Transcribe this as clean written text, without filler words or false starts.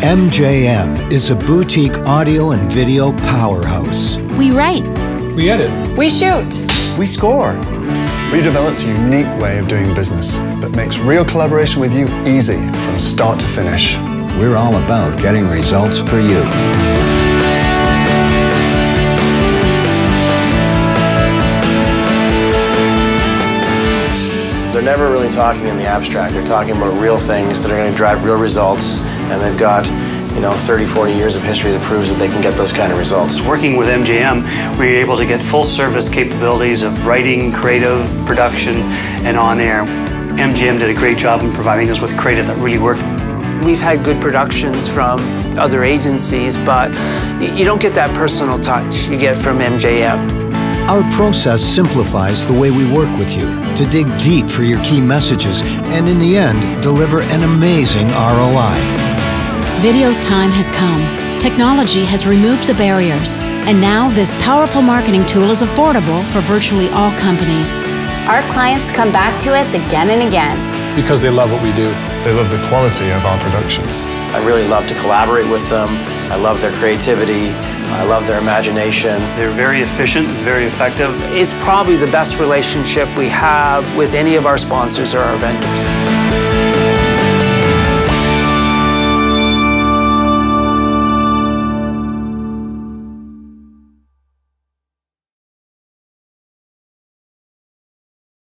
MJM is a boutique audio and video powerhouse. We write. We edit. We shoot. We score. We developed a unique way of doing business that makes real collaboration with you easy from start to finish. We're all about getting results for you. They're never really talking in the abstract. They're talking about real things that are going to drive real results, and they've got 30, 40 years of history that proves that they can get those kind of results. Working with MJM, we were able to get full service capabilities of writing, creative, production, and on air. MJM did a great job in providing us with creative that really worked. We've had good productions from other agencies, but you don't get that personal touch you get from MJM. Our process simplifies the way we work with you to dig deep for your key messages and, in the end, deliver an amazing ROI. Video's time has come. Technology has removed the barriers, and now this powerful marketing tool is affordable for virtually all companies. Our clients come back to us again and again. Because they love what we do. They love the quality of our productions. I really love to collaborate with them. I love their creativity. I love their imagination. They're very efficient, very effective. It's probably the best relationship we have with any of our sponsors or our vendors.